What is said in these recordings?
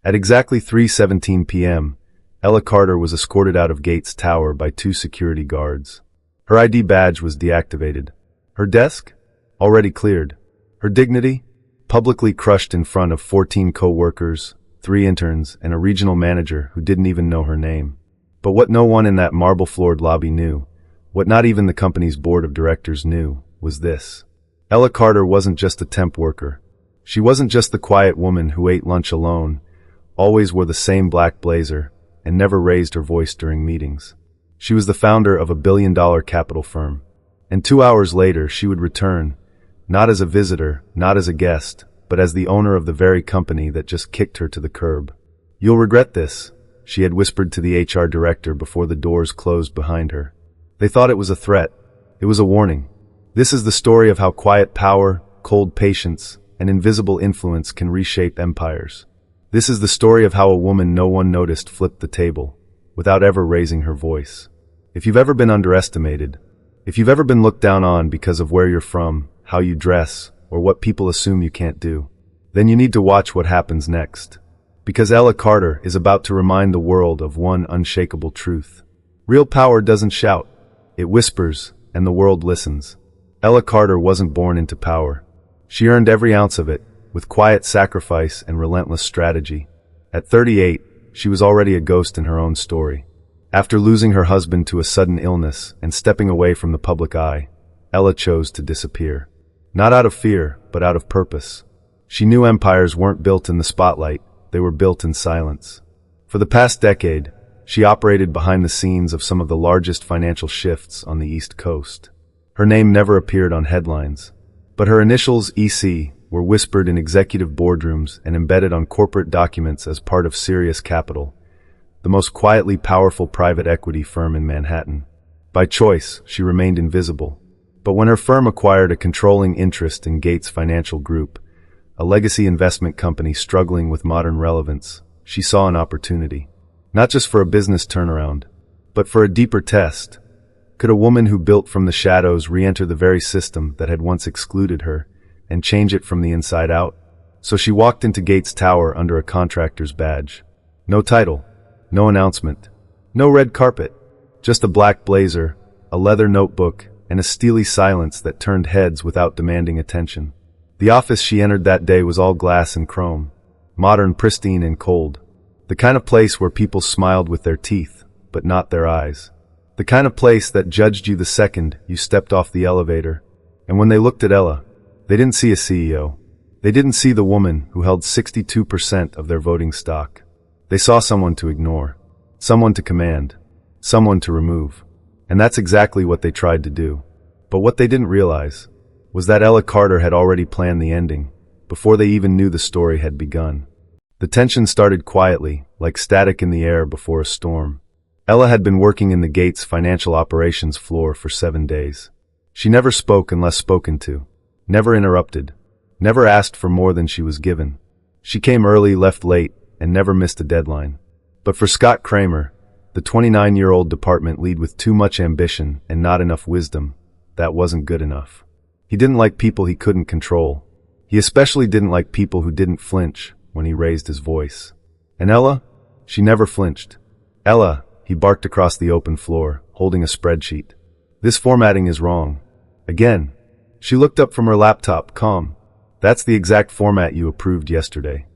At exactly 3:17 p.m., Ella Carter was escorted out of Gates Tower by 2 security guards. Her ID badge was deactivated. Her desk? Already cleared. Her dignity? Publicly crushed in front of 14 co-workers, 3 interns, and a regional manager who didn't even know her name. But what no one in that marble-floored lobby knew, what not even the company's board of directors knew, was this. Ella Carter wasn't just a temp worker. She wasn't just the quiet woman who ate lunch alone, always wore the same black blazer, and never raised her voice during meetings. She was the founder of a billion-dollar capital firm. And 2 hours later, she would return, not as a visitor, not as a guest, but as the owner of the very company that just kicked her to the curb. "You'll regret this," she had whispered to the HR director before the doors closed behind her. They thought it was a threat. It was a warning. This is the story of how quiet power, cold patience, and invisible influence can reshape empires. This is the story of how a woman no one noticed flipped the table, without ever raising her voice. If you've ever been underestimated, if you've ever been looked down on because of where you're from, how you dress, or what people assume you can't do, then you need to watch what happens next. Because Ella Carter is about to remind the world of one unshakable truth. Real power doesn't shout. It whispers, and the world listens. Ella Carter wasn't born into power. She earned every ounce of it, with quiet sacrifice and relentless strategy. At 38, she was already a ghost in her own story. After losing her husband to a sudden illness and stepping away from the public eye, Ella chose to disappear. Not out of fear, but out of purpose. She knew empires weren't built in the spotlight, they were built in silence. For the past decade, she operated behind the scenes of some of the largest financial shifts on the East Coast. Her name never appeared on headlines, but her initials, EC, were whispered in executive boardrooms and embedded on corporate documents as part of Sirius Capital, the most quietly powerful private equity firm in Manhattan. By choice, she remained invisible. But when her firm acquired a controlling interest in Gates Financial Group, a legacy investment company struggling with modern relevance, she saw an opportunity. Not just for a business turnaround, but for a deeper test. Could a woman who built from the shadows re-enter the very system that had once excluded her, and change it from the inside out? So she walked into Gates Tower under a contractor's badge. No title, no announcement, no red carpet, just a black blazer, a leather notebook, and a steely silence that turned heads without demanding attention. The office she entered that day was all glass and chrome, modern, pristine, and cold. The kind of place where people smiled with their teeth, but not their eyes. The kind of place that judged you the second you stepped off the elevator. And when they looked at Ella, they didn't see a CEO. They didn't see the woman who held 62% of their voting stock. They saw someone to ignore, someone to command, someone to remove. And that's exactly what they tried to do. But what they didn't realize was that Ella Carter had already planned the ending, before they even knew the story had begun. The tension started quietly, like static in the air before a storm. Ella had been working in the Gates financial operations floor for 7 days. She never spoke unless spoken to, never interrupted, never asked for more than she was given. She came early, left late, and never missed a deadline. But for Scott Kramer, the 29-year-old department lead with too much ambition and not enough wisdom, that wasn't good enough. He didn't like people he couldn't control. He especially didn't like people who didn't flinch when he raised his voice. And Ella? She never flinched. "Ella," he barked across the open floor, holding a spreadsheet. "This formatting is wrong." Again. She looked up from her laptop, calm. "That's the exact format you approved yesterday."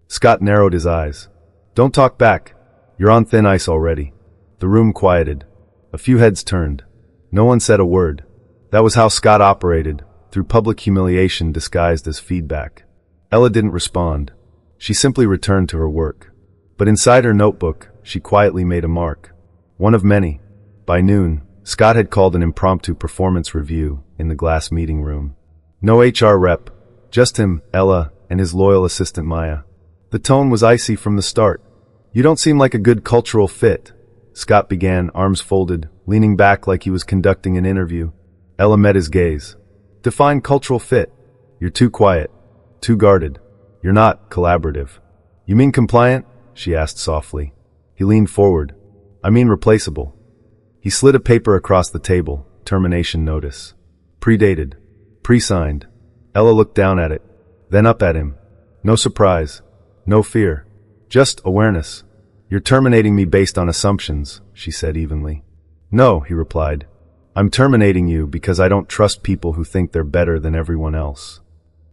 Scott narrowed his eyes. "Don't talk back. You're on thin ice already." The room quieted. A few heads turned. No one said a word. That was how Scott operated, through public humiliation disguised as feedback. Ella didn't respond. She simply returned to her work. But inside her notebook, she quietly made a mark. One of many. By noon, Scott had called an impromptu performance review in the glass meeting room. No HR rep, just him, Ella, and his loyal assistant Maya. The tone was icy from the start. "You don't seem like a good cultural fit," Scott began, arms folded, leaning back like he was conducting an interview. Ella met his gaze. "Define cultural fit." "You're too quiet, too guarded. You're not collaborative." "You mean compliant?" she asked softly. He leaned forward. "I mean replaceable." He slid a paper across the table, termination notice. Predated. Pre-signed. Ella looked down at it, then up at him. No surprise. No fear. Just awareness. You're terminating me based on assumptions, she said evenly. No, he replied. I'm terminating you because I don't trust people who think they're better than everyone else.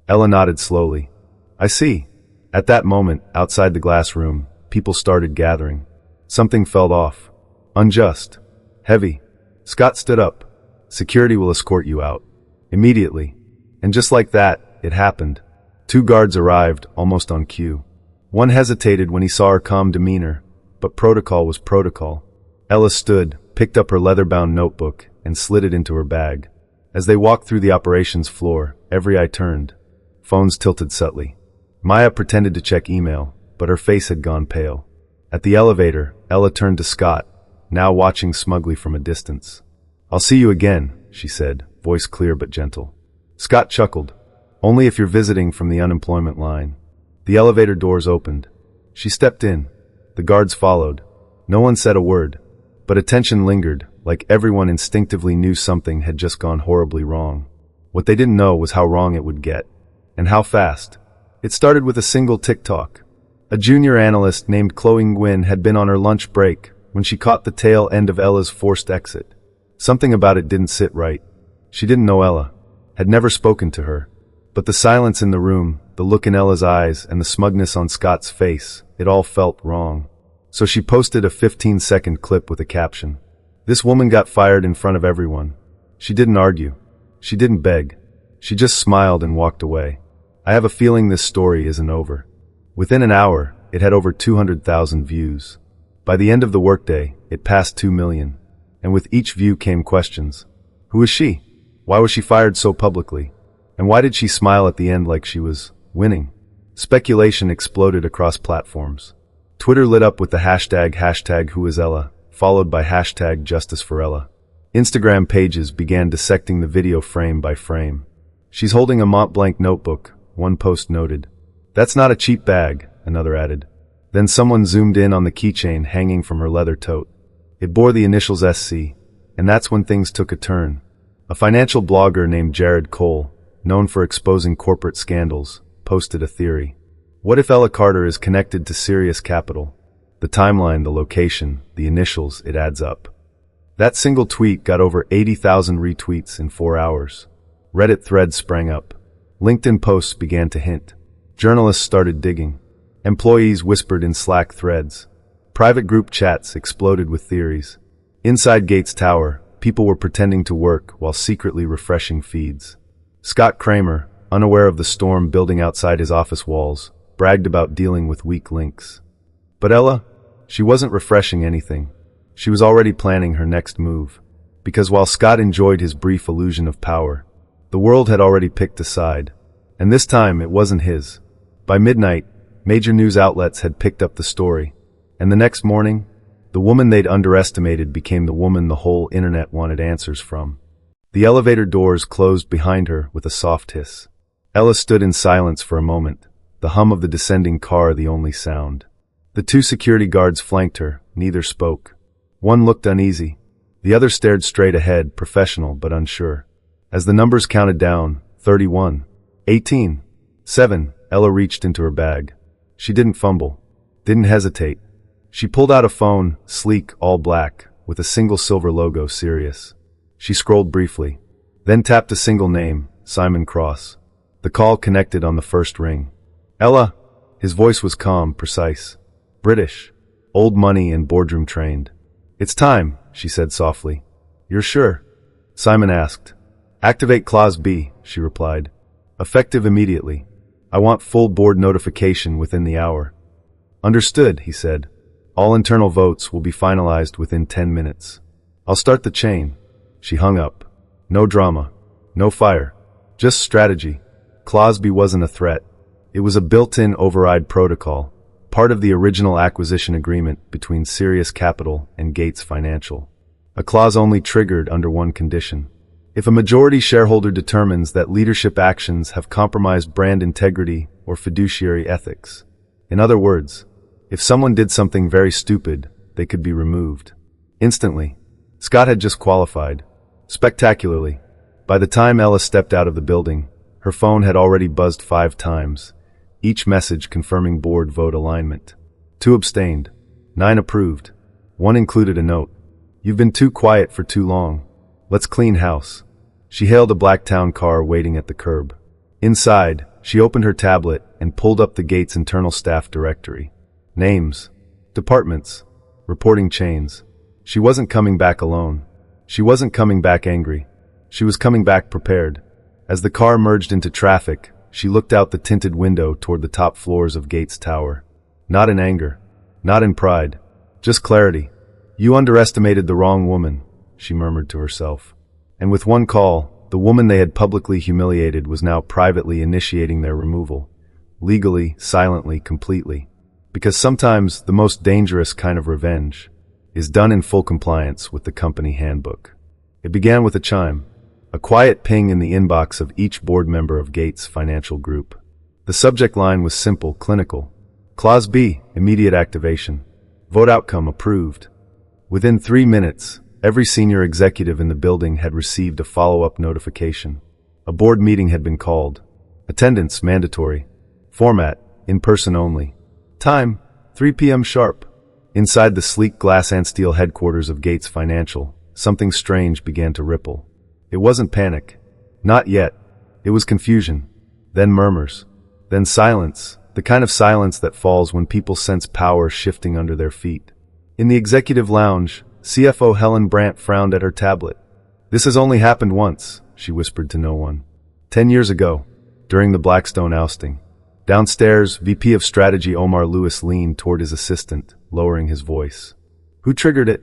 Ella nodded slowly. I see. At that moment, outside the glass room, people started gathering. Something felt off. Unjust. Heavy. Scott stood up. Security will escort you out. Immediately. And just like that, it happened. 2 guards arrived, almost on cue. One hesitated when he saw her calm demeanor, but protocol was protocol. Ella stood, picked up her leather-bound notebook, and slid it into her bag. As they walked through the operations floor, every eye turned. Phones tilted subtly. Maya pretended to check email, but her face had gone pale. At the elevator, Ella turned to Scott, now watching smugly from a distance. I'll see you again, she said, voice clear but gentle. Scott chuckled. Only if you're visiting from the unemployment line. The elevator doors opened. She stepped in. The guards followed. No one said a word, but attention lingered, like everyone instinctively knew something had just gone horribly wrong. What they didn't know was how wrong it would get. And how fast. It started with a single TikTok. A junior analyst named Chloe Nguyen had been on her lunch break when she caught the tail end of Ella's forced exit. Something about it didn't sit right. She didn't know Ella, had never spoken to her. But the silence in the room, the look in Ella's eyes, and the smugness on Scott's face, it all felt wrong. So she posted a 15-second clip with a caption. This woman got fired in front of everyone. She didn't argue. She didn't beg. She just smiled and walked away. I have a feeling this story isn't over. Within an hour, it had over 200,000 views. By the end of the workday, it passed 2 million. And with each view came questions. Who is she? Why was she fired so publicly? And why did she smile at the end like she was winning? Speculation exploded across platforms. Twitter lit up with the hashtag #WhoIsElla, followed by hashtag #JusticeForElla. Instagram pages began dissecting the video frame by frame. She's holding a Mont Blanc notebook, one post noted. That's not a cheap bag, another added. Then someone zoomed in on the keychain hanging from her leather tote. It bore the initials SC, and that's when things took a turn. A financial blogger named Jared Cole, known for exposing corporate scandals, posted a theory. What if Ella Carter is connected to Sirius Capital? The timeline, the location, the initials, it adds up. That single tweet got over 80,000 retweets in 4 hours. Reddit threads sprang up. LinkedIn posts began to hint. Journalists started digging. Employees whispered in Slack threads. Private group chats exploded with theories. Inside Gates Tower, people were pretending to work while secretly refreshing feeds. Scott Kramer, unaware of the storm building outside his office walls, bragged about dealing with weak links. But Ella? She wasn't refreshing anything. She was already planning her next move. Because while Scott enjoyed his brief illusion of power, the world had already picked a side. And this time it wasn't his. By midnight, major news outlets had picked up the story. And the next morning, the woman they'd underestimated became the woman the whole internet wanted answers from. The elevator doors closed behind her with a soft hiss. Ella stood in silence for a moment, the hum of the descending car the only sound. The 2 security guards flanked her, neither spoke. One looked uneasy. The other stared straight ahead, professional but unsure. As the numbers counted down, 31, 18, 7, Ella reached into her bag. She didn't fumble, didn't hesitate. She pulled out a phone, sleek, all black, with a single silver logo, Sirius. She scrolled briefly, then tapped a single name, Simon Cross. The call connected on the first ring. Ella! His voice was calm, precise. British. Old money and boardroom trained. It's time, she said softly. You're sure? Simon asked. Activate Clause B, she replied. Effective immediately. I want full board notification within the hour. Understood, he said. All internal votes will be finalized within 10 minutes. I'll start the chain. She hung up. No drama. No fire. Just strategy. Clause B wasn't a threat. It was a built-in override protocol, part of the original acquisition agreement between Sirius Capital and Gates Financial. A clause only triggered under one condition. If a majority shareholder determines that leadership actions have compromised brand integrity or fiduciary ethics. In other words, if someone did something very stupid, they could be removed. Instantly. Scott had just qualified. Spectacularly. By the time Ella stepped out of the building, her phone had already buzzed 5 times, each message confirming board vote alignment. 2 abstained. 9 approved. 1 included a note. You've been too quiet for too long. Let's clean house. She hailed a black town car waiting at the curb. Inside, she opened her tablet and pulled up the Gates internal staff directory. Names. Departments. Reporting chains. She wasn't coming back alone. She wasn't coming back angry. She was coming back prepared. As the car merged into traffic, she looked out the tinted window toward the top floors of Gates Tower. Not in anger. Not in pride. Just clarity. You underestimated the wrong woman, she murmured to herself. And with one call, the woman they had publicly humiliated was now privately initiating their removal. Legally, silently, completely. Because sometimes the most dangerous kind of revenge is done in full compliance with the company handbook. It began with a chime, a quiet ping in the inbox of each board member of Gates Financial Group. The subject line was simple, clinical. Clause B, immediate activation. Vote outcome approved. Within 3 minutes, every senior executive in the building had received a follow-up notification. A board meeting had been called. Attendance mandatory. Format, in person only. Time, 3 p.m. sharp. Inside the sleek glass and steel headquarters of Gates Financial, something strange began to ripple. It wasn't panic. Not yet. It was confusion. Then murmurs. Then silence, the kind of silence that falls when people sense power shifting under their feet. In the executive lounge, CFO Helen Brandt frowned at her tablet. This has only happened once, she whispered to no one. 10 years ago, during the Blackstone ousting. Downstairs, VP of Strategy Omar Lewis leaned toward his assistant, lowering his voice. Who triggered it?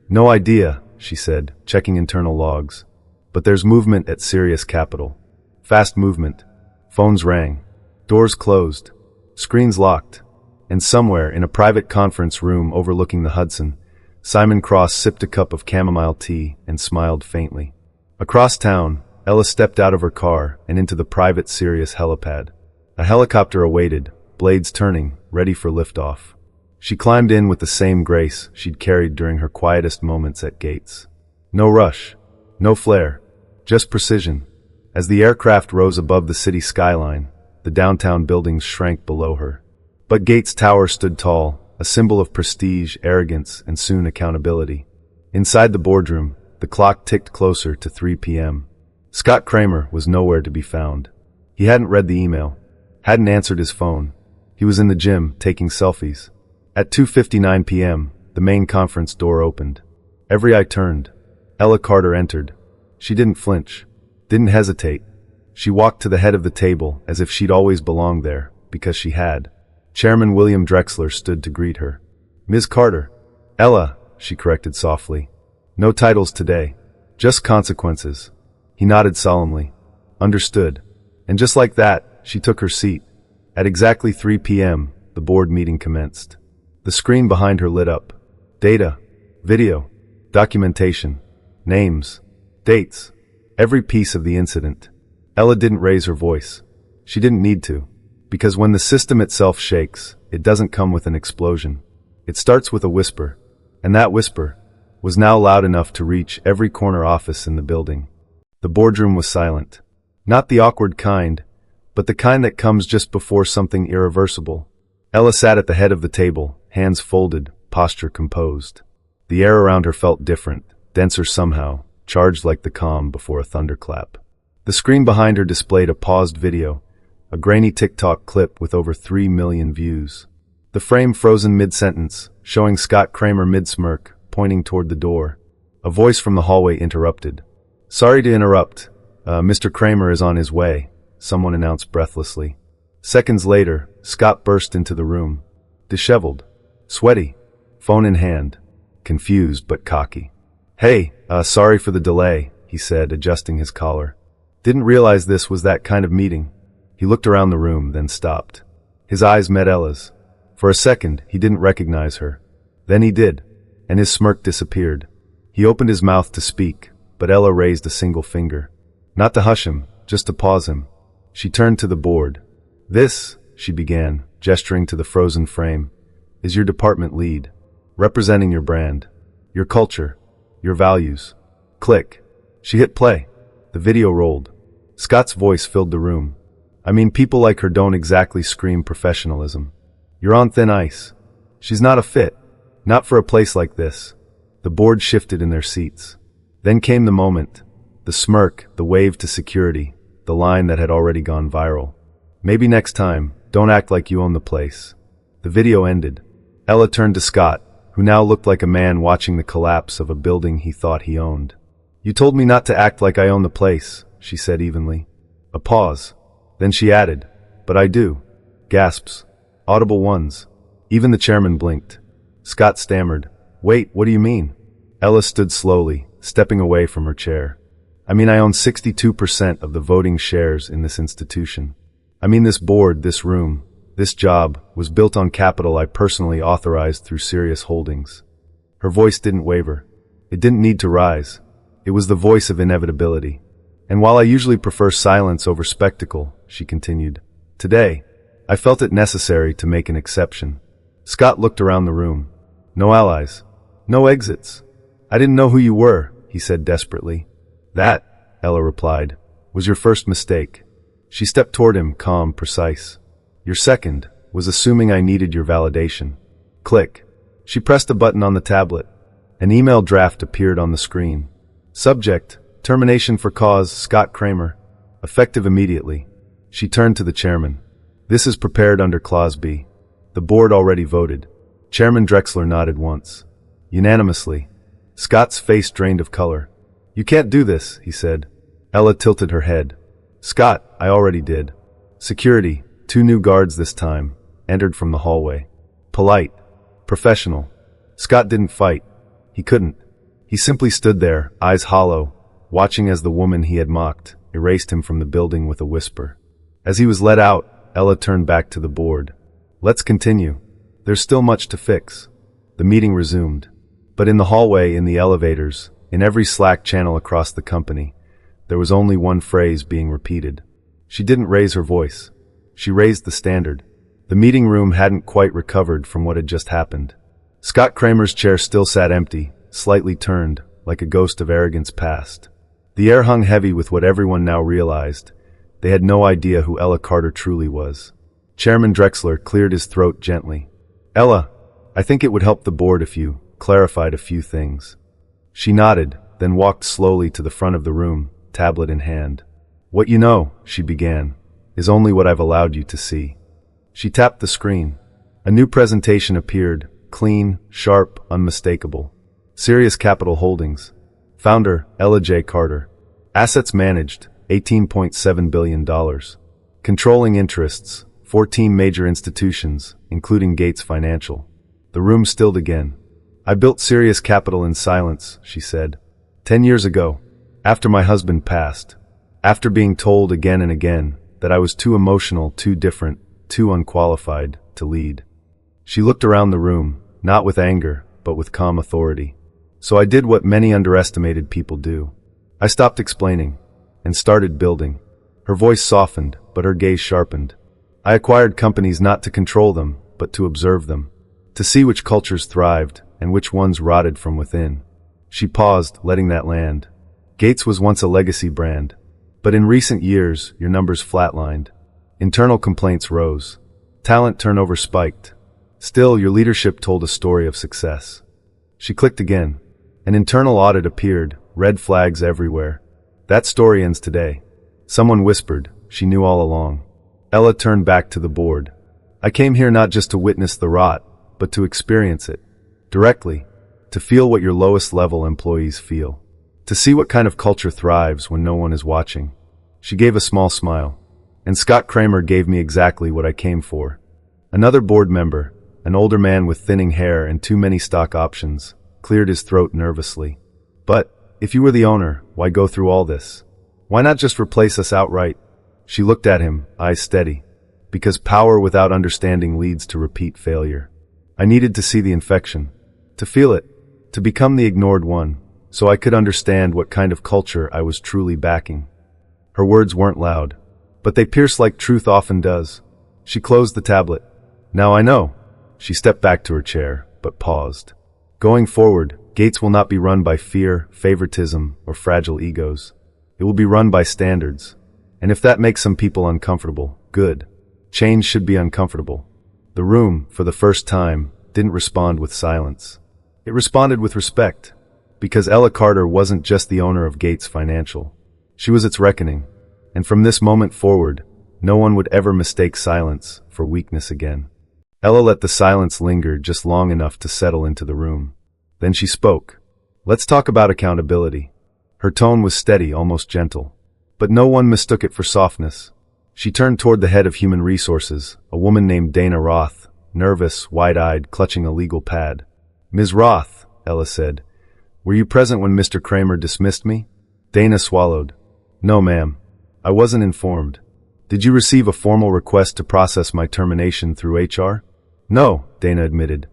No idea, she said, checking internal logs. But there's movement at Sirius Capital. Fast movement. Phones rang. Doors closed. Screens locked. And somewhere, in a private conference room overlooking the Hudson, Simon Cross sipped a cup of chamomile tea and smiled faintly. Across town, Ella stepped out of her car and into the private Sirius helipad. A helicopter awaited, blades turning, ready for liftoff. She climbed in with the same grace she'd carried during her quietest moments at Gates. No rush, no flare, just precision. As the aircraft rose above the city skyline, the downtown buildings shrank below her. But Gates Tower stood tall, a symbol of prestige, arrogance, and soon accountability. Inside the boardroom, the clock ticked closer to 3 p.m. Scott Kramer was nowhere to be found. He hadn't read the email. Hadn't answered his phone. He was in the gym, taking selfies. At 2:59 p.m., the main conference door opened. Every eye turned. Ella Carter entered. She didn't flinch. Didn't hesitate. She walked to the head of the table as if she'd always belonged there, because she had. Chairman William Drexler stood to greet her. Ms. Carter. Ella, she corrected softly. No titles today. Just consequences. He nodded solemnly. Understood. And just like that, she took her seat. At exactly 3 p.m., the board meeting commenced. The screen behind her lit up. Data, video, documentation, names, dates, every piece of the incident. Ella didn't raise her voice. She didn't need to. Because when the system itself shakes, it doesn't come with an explosion. It starts with a whisper. And that whisper was now loud enough to reach every corner office in the building. The boardroom was silent. Not the awkward kind, but the kind that comes just before something irreversible. Ella sat at the head of the table, hands folded, posture composed. The air around her felt different, denser somehow, charged like the calm before a thunderclap. The screen behind her displayed a paused video, a grainy TikTok clip with over 3 million views. The frame frozen mid-sentence, showing Scott Kramer mid-smirk, pointing toward the door. A voice from the hallway interrupted. Sorry to interrupt. Mr. Kramer is on his way, someone announced breathlessly. Seconds later, Scott burst into the room. Disheveled. Sweaty. Phone in hand. Confused but cocky. Hey, sorry for the delay, he said, adjusting his collar. Didn't realize this was that kind of meeting. He looked around the room, then stopped. His eyes met Ella's. For a second, he didn't recognize her. Then he did, and his smirk disappeared. He opened his mouth to speak, but Ella raised a single finger. Not to hush him, just to pause him. She turned to the board. This, she began, gesturing to the frozen frame, is your department lead, representing your brand, your culture, your values. Click. She hit play. The video rolled. Scott's voice filled the room. I mean, people like her don't exactly scream professionalism. You're on thin ice. She's not a fit. Not for a place like this. The board shifted in their seats. Then came the moment. The smirk, the wave to security, the line that had already gone viral. Maybe next time, don't act like you own the place. The video ended. Ella turned to Scott, who now looked like a man watching the collapse of a building he thought he owned. You told me not to act like I own the place, she said evenly. A pause. Then she added, but I do. Gasps. Audible ones. Even the chairman blinked. Scott stammered, wait, what do you mean? Ella stood slowly, stepping away from her chair. I mean, I own 62% of the voting shares in this institution. I mean, this board, this room, this job was built on capital I personally authorized through serious holdings. Her voice didn't waver. It didn't need to rise. It was the voice of inevitability. And while I usually prefer silence over spectacle, she continued, today, I felt it necessary to make an exception. Scott looked around the room. No allies. No exits. I didn't know who you were, he said desperately. That, Ella replied, was your first mistake. She stepped toward him, calm, precise. Your second was assuming I needed your validation. Click. She pressed a button on the tablet. An email draft appeared on the screen. Subject, termination for cause, Scott Kramer. Effective immediately. She turned to the chairman. This is prepared under Clause B. The board already voted. Chairman Drexler nodded once. Unanimously. Scott's face drained of color. You can't do this, he said. Ella tilted her head. Scott, I already did. Security, 2 new guards this time, entered from the hallway. Polite. Professional. Scott didn't fight. He couldn't. He simply stood there, eyes hollow, watching as the woman he had mocked erased him from the building with a whisper. As he was let out, Ella turned back to the board. Let's continue. There's still much to fix. The meeting resumed. But in the hallway, in the elevators, in every Slack channel across the company, there was only one phrase being repeated. She didn't raise her voice. She raised the standard. The meeting room hadn't quite recovered from what had just happened. Scott Kramer's chair still sat empty, slightly turned, like a ghost of arrogance past. The air hung heavy with what everyone now realized. They had no idea who Ella Carter truly was. Chairman Drexler cleared his throat gently. Ella, I think it would help the board if you clarified a few things. She nodded, then walked slowly to the front of the room, tablet in hand. What you know, she began, is only what I've allowed you to see. She tapped the screen. A new presentation appeared, clean, sharp, unmistakable. Sirius Capital Holdings. Founder, Ella J. Carter. Assets managed, $18.7 billion. Controlling interests, 14 major institutions, including Gates Financial. The room stilled again. I built Sirius Capital in silence, she said. 10 years ago, after my husband passed, after being told again and again that I was too emotional, too different, too unqualified to lead. She looked around the room, not with anger, but with calm authority. So I did what many underestimated people do. I stopped explaining and started building. Her voice softened, but her gaze sharpened. I acquired companies not to control them, but to observe them, to see which cultures thrived and which ones rotted from within. She paused, letting that land. Gates was once a legacy brand, but in recent years, your numbers flatlined. Internal complaints rose. Talent turnover spiked. Still, your leadership told a story of success. She clicked again. An internal audit appeared, red flags everywhere. That story ends today. Someone whispered, she knew all along. Ella turned back to the board. I came here not just to witness the rot, but to experience it. Directly. To feel what your lowest level employees feel. To see what kind of culture thrives when no one is watching. She gave a small smile. And Scott Kramer gave me exactly what I came for. Another board member, an older man with thinning hair and too many stock options, cleared his throat nervously. But, if you were the owner, why go through all this? Why not just replace us outright? She looked at him, eyes steady. Because power without understanding leads to repeat failure. I needed to see the infection. To feel it. To become the ignored one. So I could understand what kind of culture I was truly backing. Her words weren't loud. But they pierced like truth often does. She closed the tablet. Now I know. She stepped back to her chair, but paused. Going forward, Gates will not be run by fear, favoritism, or fragile egos. It will be run by standards. And if that makes some people uncomfortable, good. Change should be uncomfortable. The room, for the first time, didn't respond with silence. It responded with respect, because Ella Carter wasn't just the owner of Gates Financial. She was its reckoning, and from this moment forward, no one would ever mistake silence for weakness again. Ella let the silence linger just long enough to settle into the room. Then she spoke. "Let's talk about accountability." Her tone was steady, almost gentle. But no one mistook it for softness. She turned toward the head of Human Resources, a woman named Dana Roth, nervous, wide-eyed, clutching a legal pad. "Ms. Roth," Ella said, "were you present when Mr. Kramer dismissed me?" Dana swallowed. "No, ma'am. I wasn't informed. Did you receive a formal request to process my termination through HR?" "No," Dana admitted.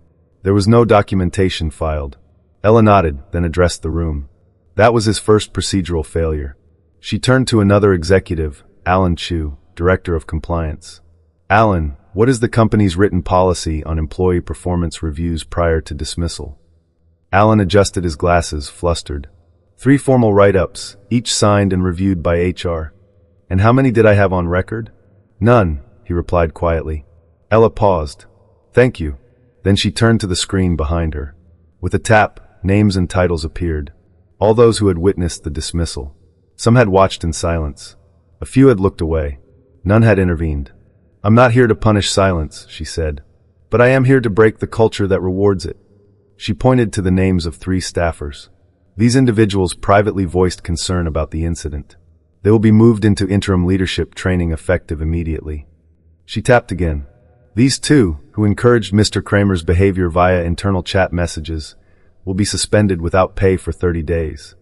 "There was no documentation filed." Ella nodded, then addressed the room. That was his first procedural failure. She turned to another executive, Alan Chu, Director of Compliance. "Alan, what is the company's written policy on employee performance reviews prior to dismissal?" Alan adjusted his glasses, flustered. "3 formal write-ups, each signed and reviewed by HR. And how many did I have on record?" "None," he replied quietly. Ella paused. "Thank you." Then she turned to the screen behind her. With a tap, names and titles appeared. All those who had witnessed the dismissal. Some had watched in silence. A few had looked away. None had intervened. "I'm not here to punish silence," she said. "But I am here to break the culture that rewards it." She pointed to the names of 3 staffers. These individuals privately voiced concern about the incident. They will be moved into interim leadership training effective immediately. She tapped again. These 2, who encouraged Mr. Kramer's behavior via internal chat messages, will be suspended without pay for 30 days.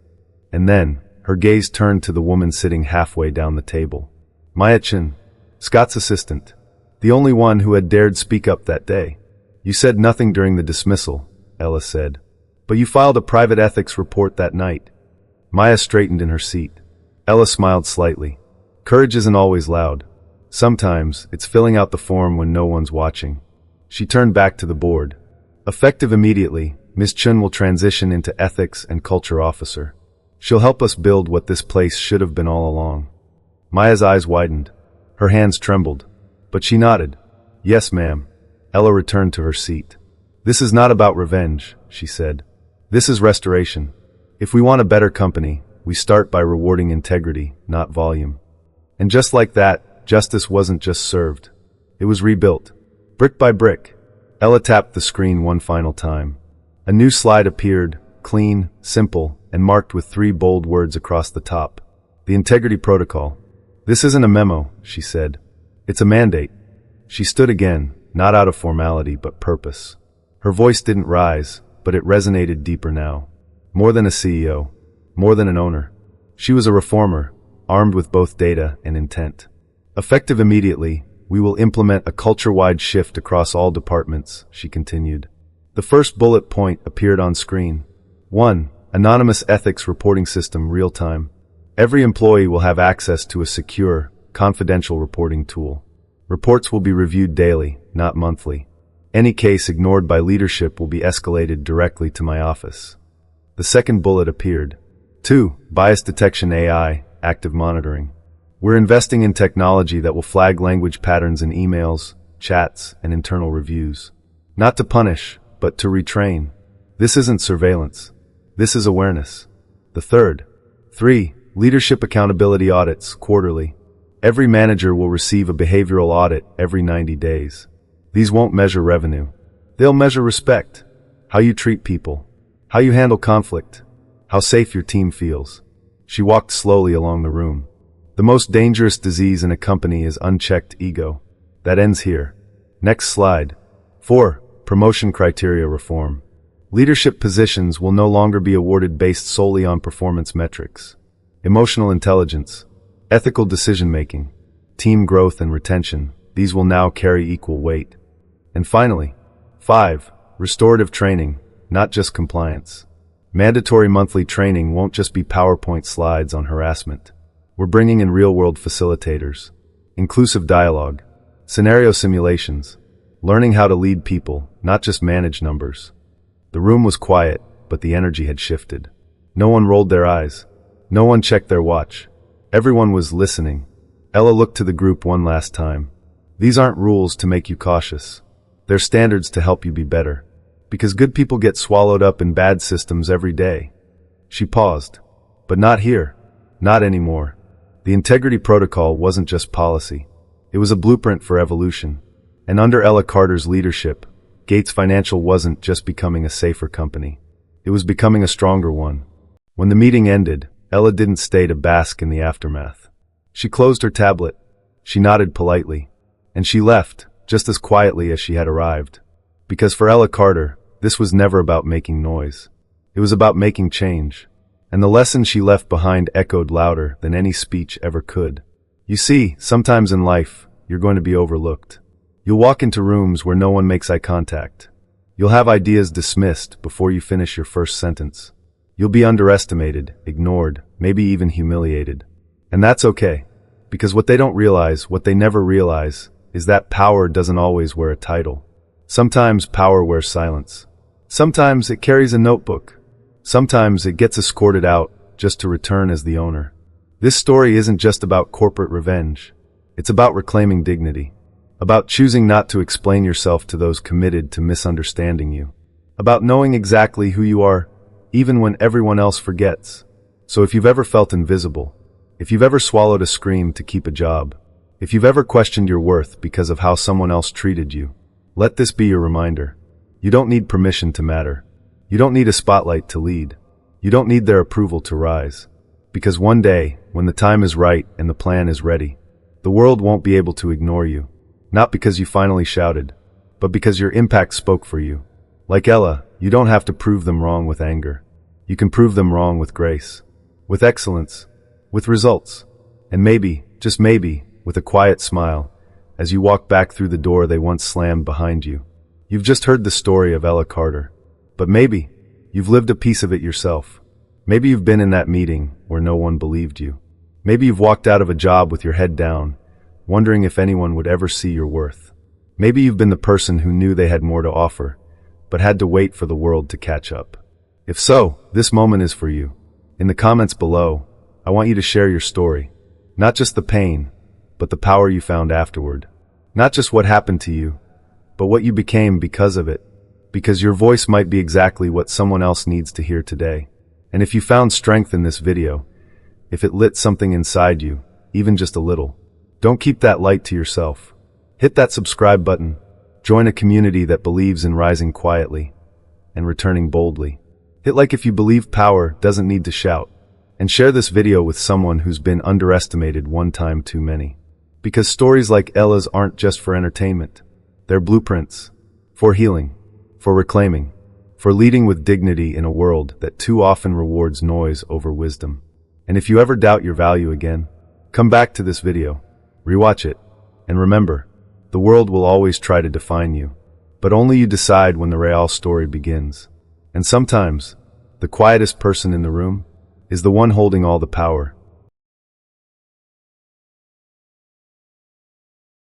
And then, her gaze turned to the woman sitting halfway down the table. Maya Chin, Scott's assistant, the only one who had dared speak up that day. "You said nothing during the dismissal," Ella said. "But you filed a private ethics report that night." Maya straightened in her seat. Ella smiled slightly. "Courage isn't always loud. Sometimes, it's filling out the form when no one's watching." She turned back to the board. "Effective immediately, Ms. Chun will transition into Ethics and Culture Officer. She'll help us build what this place should have been all along." Maya's eyes widened. Her hands trembled. But she nodded. "Yes, ma'am." Ella returned to her seat. "This is not about revenge," she said. "This is restoration. If we want a better company, we start by rewarding integrity, not volume." And just like that, justice wasn't just served. It was rebuilt. Brick by brick. Ella tapped the screen one final time. A new slide appeared, clean, simple, and marked with 3 bold words across the top. The Integrity Protocol. "This isn't a memo," she said. "It's a mandate." She stood again, not out of formality but purpose. Her voice didn't rise, but it resonated deeper now. More than a CEO. More than an owner. She was a reformer, armed with both data and intent. "Effective immediately, we will implement a culture-wide shift across all departments," she continued. The first bullet point appeared on screen. 1. Anonymous ethics reporting system real-time. Every employee will have access to a secure, confidential reporting tool. Reports will be reviewed daily, not monthly. Any case ignored by leadership will be escalated directly to my office. The second bullet appeared. 2. Bias detection AI, active monitoring. We're investing in technology that will flag language patterns in emails, chats, and internal reviews. Not to punish, but to retrain. This isn't surveillance. This is awareness. The third. 3. Leadership accountability audits, quarterly. Every manager will receive a behavioral audit every 90 days. These won't measure revenue. They'll measure respect. How you treat people. How you handle conflict. How safe your team feels. She walked slowly along the room. The most dangerous disease in a company is unchecked ego. That ends here. Next slide. 4. Promotion criteria reform. Leadership positions will no longer be awarded based solely on performance metrics. Emotional intelligence, ethical decision-making, team growth and retention, these will now carry equal weight. And finally, 5. Restorative training, not just compliance. Mandatory monthly training won't just be PowerPoint slides on harassment. We're bringing in real-world facilitators, inclusive dialogue, scenario simulations, learning how to lead people, not just manage numbers. The room was quiet, but the energy had shifted. No one rolled their eyes. No one checked their watch. Everyone was listening. Ella looked to the group one last time. These aren't rules to make you cautious. They're standards to help you be better. Because good people get swallowed up in bad systems every day. She paused. But not here. Not anymore. The integrity protocol wasn't just policy. It was a blueprint for evolution. And under Ella Carter's leadership, Gates Financial wasn't just becoming a safer company. It was becoming a stronger one. When the meeting ended, Ella didn't stay to bask in the aftermath. She closed her tablet. She nodded politely. And she left, just as quietly as she had arrived. Because for Ella Carter, this was never about making noise. It was about making change. And the lesson she left behind echoed louder than any speech ever could. You see, sometimes in life, you're going to be overlooked. You'll walk into rooms where no one makes eye contact. You'll have ideas dismissed before you finish your first sentence. You'll be underestimated, ignored, maybe even humiliated. And that's okay. Because what they don't realize, what they never realize, is that power doesn't always wear a title. Sometimes power wears silence. Sometimes it carries a notebook. Sometimes it gets escorted out just to return as the owner. This story isn't just about corporate revenge. It's about reclaiming dignity. About choosing not to explain yourself to those committed to misunderstanding you. About knowing exactly who you are, even when everyone else forgets. So if you've ever felt invisible, if you've ever swallowed a scream to keep a job, if you've ever questioned your worth because of how someone else treated you, let this be your reminder. You don't need permission to matter. You don't need a spotlight to lead. You don't need their approval to rise. Because one day, when the time is right and the plan is ready, the world won't be able to ignore you. Not because you finally shouted, but because your impact spoke for you. Like Ella, you don't have to prove them wrong with anger. You can prove them wrong with grace, with excellence, with results, and maybe, just maybe, with a quiet smile, as you walk back through the door they once slammed behind you. You've just heard the story of Ella Carter. But maybe, you've lived a piece of it yourself. Maybe you've been in that meeting where no one believed you. Maybe you've walked out of a job with your head down, wondering if anyone would ever see your worth. Maybe you've been the person who knew they had more to offer, but had to wait for the world to catch up. If so, this moment is for you. In the comments below, I want you to share your story. Not just the pain, but the power you found afterward. Not just what happened to you, but what you became because of it. Because your voice might be exactly what someone else needs to hear today. And if you found strength in this video, if it lit something inside you, even just a little, don't keep that light to yourself. Hit that subscribe button. Join a community that believes in rising quietly and returning boldly. Hit like if you believe power doesn't need to shout. And share this video with someone who's been underestimated one time too many. Because stories like Ella's aren't just for entertainment. They're blueprints. For healing. For reclaiming. For leading with dignity in a world that too often rewards noise over wisdom. And if you ever doubt your value again, come back to this video. Rewatch it. And remember, the world will always try to define you. But only you decide when the real story begins. And sometimes, the quietest person in the room is the one holding all the power.